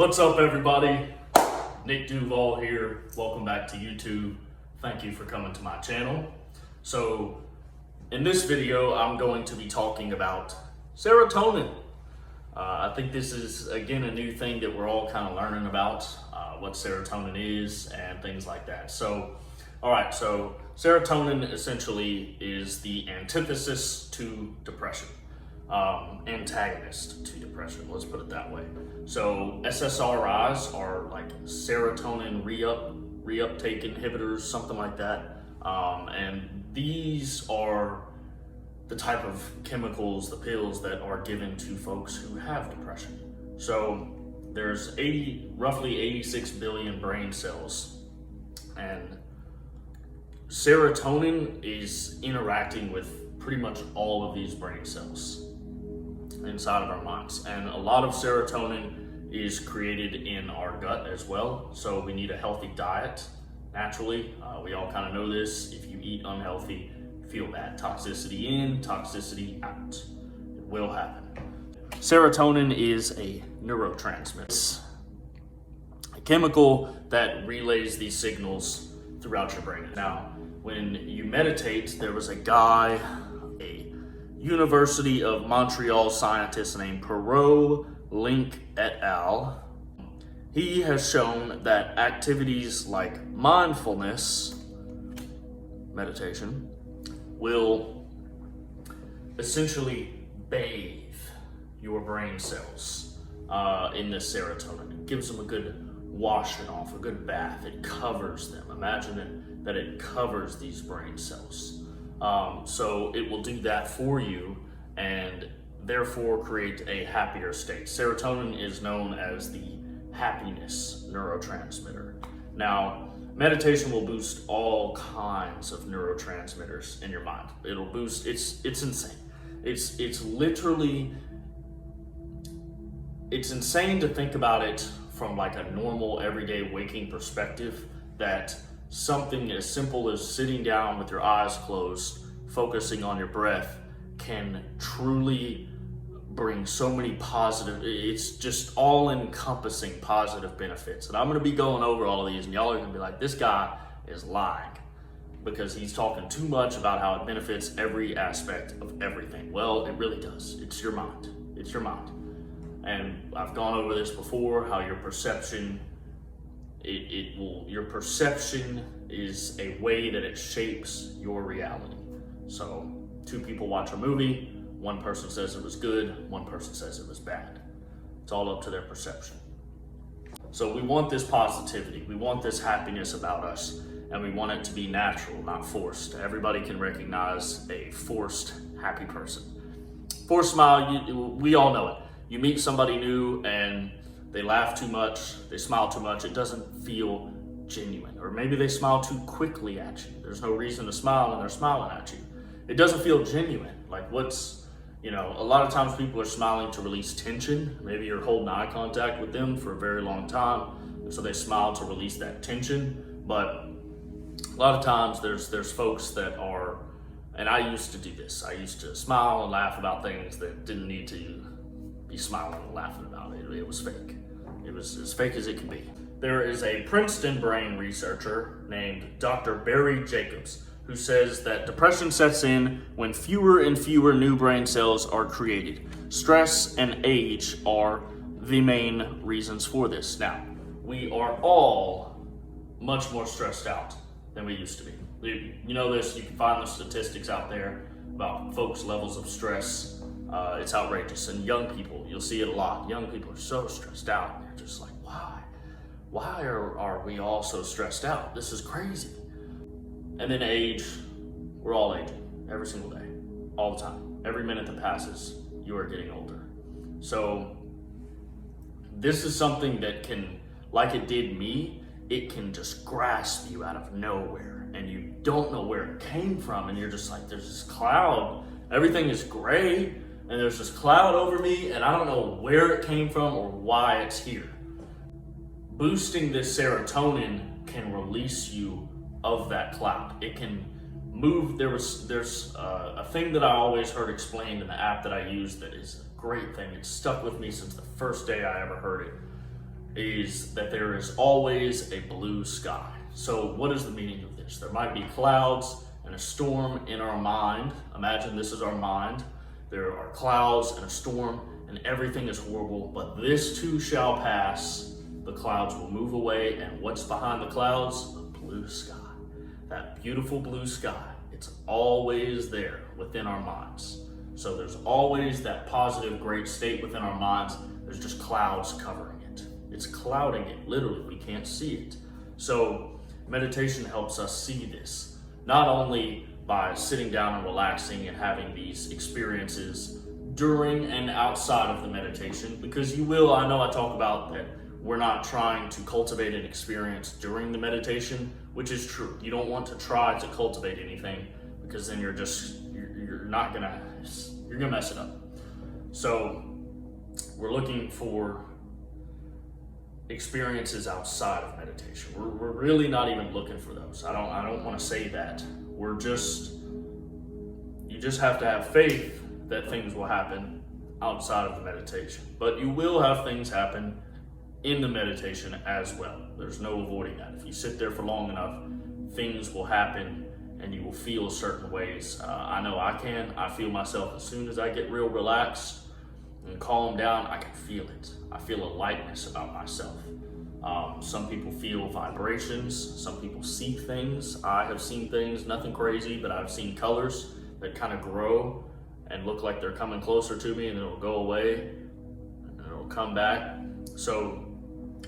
What's up, everybody? Nick Duval here. Welcome back to YouTube. Thank you for coming to my channel. So in this video, I'm going to be talking about serotonin. I think this is, again, a new thing that we're all kind of learning about, what serotonin is and things like that. So, all right, so serotonin essentially is the antithesis to depression. Antagonist to depression, let's put it that way. So SSRIs are like serotonin reuptake inhibitors, something like that. And these are the type of chemicals, the pills that are given to folks who have depression. So there's roughly 86 billion brain cells, and serotonin is interacting with pretty much all of these brain cells inside of our minds. And a lot of serotonin is created in our gut as well. So we need a healthy diet naturally. We all kind of know this. If you eat unhealthy, feel bad. Toxicity in, toxicity out. It will happen. Serotonin is a neurotransmitter. It's a chemical that relays these signals throughout your brain. Now, when you meditate, there was a guy, a University of Montreal scientist named Perot Link et al. He has shown that activities like mindfulness, meditation, will essentially bathe your brain cells in this serotonin. It gives them a good washing off, a good bath. It covers them. Imagine that it covers these brain cells. So it will do that for you and therefore create a happier state. Serotonin is known as the happiness neurotransmitter. Now, meditation will boost all kinds of neurotransmitters in your mind. It'll boost, it's insane. It's insane to think about it from like a normal everyday waking perspective, that something as simple as sitting down with your eyes closed, focusing on your breath, can truly bring so many positive, it's just all-encompassing positive benefits. And I'm gonna be going over all of these, and y'all are gonna be like, this guy is lying because he's talking too much about how it benefits every aspect of everything. Well, it really does. It's your mind. It's your mind. And I've gone over this before, how your perception, your perception is a way that it shapes your reality. So 2 people watch a movie, one person says it was good, one person says it was bad. It's all up to their perception. So we want this positivity, we want this happiness about us, and we want it to be natural, not forced. Everybody can recognize a forced happy person. Forced smile, we all know it. You meet somebody new and they laugh too much, they smile too much, it doesn't feel genuine. Or maybe they smile too quickly at you. There's no reason to smile and they're smiling at you. It doesn't feel genuine. Like a lot of times people are smiling to release tension. Maybe you're holding eye contact with them for a very long time, and so they smile to release that tension. But a lot of times there's folks that are, and I used to do this. I used to smile and laugh about things that didn't need to be smiling and laughing about. It was fake. It was as fake as it can be. There is a Princeton brain researcher named Dr. Barry Jacobs who says that depression sets in when fewer and fewer new brain cells are created. Stress and age are the main reasons for this. Now, we are all much more stressed out than we used to be. You know this, you can find the statistics out there about folks' levels of stress. It's outrageous. And young people, you'll see it a lot. Young people are so stressed out. And they're just like, why? Why are we all so stressed out? This is crazy. And then age, we're all aging every single day, all the time. Every minute that passes, you are getting older. So this is something that can, like it did me, it can just grasp you out of nowhere and you don't know where it came from. And you're just like, there's this cloud, everything is gray, and there's this cloud over me and I don't know where it came from or why it's here. Boosting this serotonin can release you of that cloud. It can move. There's a thing that I always heard explained in the app that I use that is a great thing. It's stuck with me since the first day I ever heard it. is that there is always a blue sky. So what is the meaning of this? There might be clouds and a storm in our mind. Imagine this is our mind. There are clouds and a storm and everything is horrible, but this too shall pass. The clouds will move away, and what's behind the clouds? A blue sky. That beautiful blue sky. It's always there within our minds. So there's always that positive, great state within our minds. There's just clouds covering it. It's clouding it, literally. We can't see it. So meditation helps us see this, not only by sitting down and relaxing and having these experiences during and outside of the meditation, because you will, I know I talk about that we're not trying to cultivate an experience during the meditation, which is true. You don't want to try to cultivate anything, because then you're gonna mess it up. So we're looking for experiences outside of meditation. We're really not even looking for those. I don't want to say that. You just have to have faith that things will happen outside of the meditation. But you will have things happen in the meditation as well. There's no avoiding that. If you sit there for long enough, things will happen and you will feel certain ways. I know I can. I feel myself as soon as I get real relaxed and calm down, I can feel it. I feel a lightness about myself. Some people feel vibrations. Some people see things. I have seen things, nothing crazy, but I've seen colors that kind of grow and look like they're coming closer to me, and it'll go away and it'll come back. So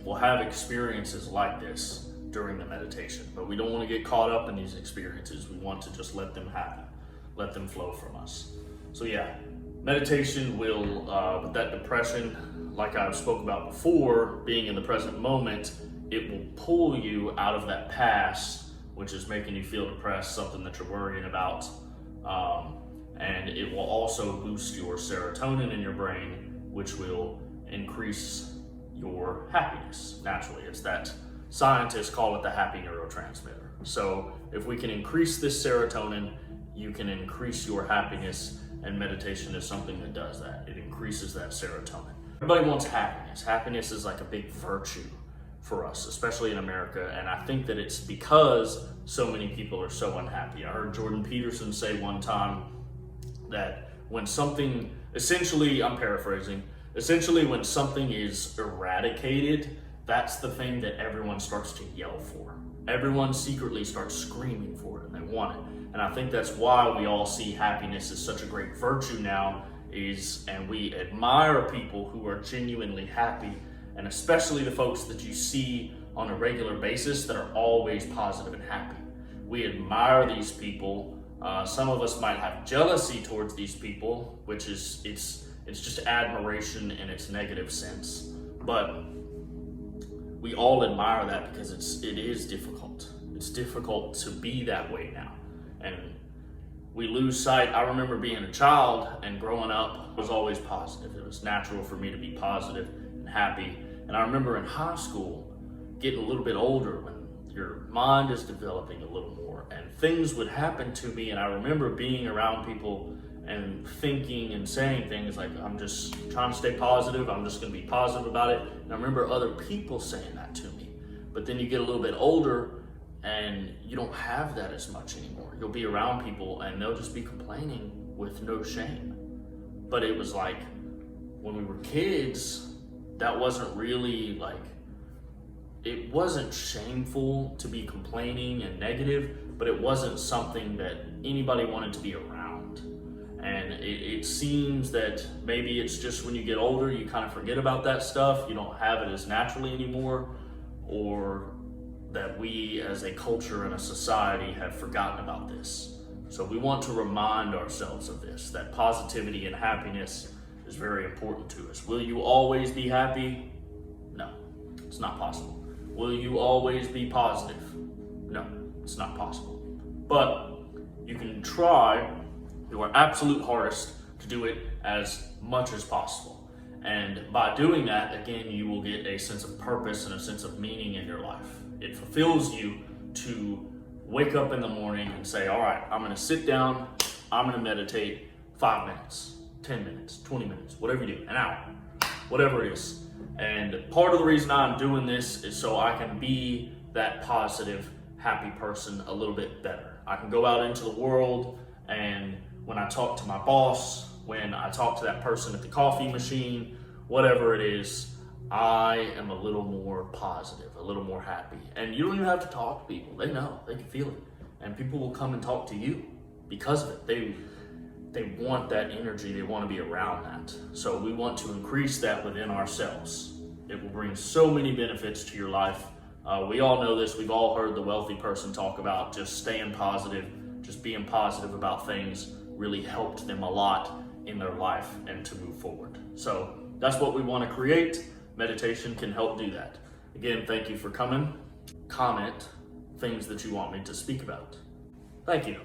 we'll have experiences like this during the meditation, but we don't want to get caught up in these experiences. We want to just let them happen, let them flow from us. So yeah, meditation will, with that depression, like I've spoke about before, being in the present moment, it will pull you out of that past, which is making you feel depressed, something that you're worrying about. And it will also boost your serotonin in your brain, which will increase your happiness. Naturally, it's that scientists call it the happy neurotransmitter. So if we can increase this serotonin, you can increase your happiness, and meditation is something that does that. It increases that serotonin. Everybody wants happiness. Happiness is like a big virtue for us, especially in America, and I think that it's because so many people are so unhappy. I heard Jordan Peterson say one time that when something, essentially, I'm paraphrasing, essentially when something is eradicated, that's the thing that everyone starts to yell for. Everyone secretly starts screaming for it and they want it. And I think that's why we all see happiness as such a great virtue now, and we admire people who are genuinely happy, and especially the folks that you see on a regular basis that are always positive and happy. We admire these people. Some of us might have jealousy towards these people, which is, it's just admiration in its negative sense. But we all admire that because it is difficult. It's difficult to be that way now. And we lose sight. I remember being a child and growing up, I was always positive. It was natural for me to be positive and happy. And I remember in high school, getting a little bit older, when your mind is developing a little more, and things would happen to me, and I remember being around people and thinking and saying things like, I'm just trying to stay positive, I'm just gonna be positive about it. And I remember other people saying that to me. But then you get a little bit older and you don't have that as much anymore. You'll be around people and they'll just be complaining with no shame. But it was like, when we were kids, that wasn't really like, it wasn't shameful to be complaining and negative, but it wasn't something that anybody wanted to be around. And it seems that maybe it's just when you get older, you kind of forget about that stuff. You don't have it as naturally anymore, or that we as a culture and a society have forgotten about this. So we want to remind ourselves of this, that positivity and happiness is very important to us. Will you always be happy? No, it's not possible. Will you always be positive? No, it's not possible. But you can try your absolute hardest to do it as much as possible. And by doing that, again, you will get a sense of purpose and a sense of meaning in your life. It fulfills you to wake up in the morning and say, all right, I'm gonna sit down, I'm gonna meditate 5 minutes, 10 minutes, 20 minutes, whatever you do, an hour, whatever it is. And part of the reason I'm doing this is so I can be that positive, happy person a little bit better. I can go out into the world, and when I talk to my boss, when I talk to that person at the coffee machine, whatever it is, I am a little more positive, a little more happy. And you don't even have to talk to people. They know, they can feel it. And people will come and talk to you because of it. They want that energy, they want to be around that. So we want to increase that within ourselves. It will bring so many benefits to your life. We all know this, we've all heard the wealthy person talk about just staying positive, just being positive about things really helped them a lot in their life and to move forward. So that's what we want to create. Meditation can help do that. Again, thank you for coming. Comment things that you want me to speak about. Thank you.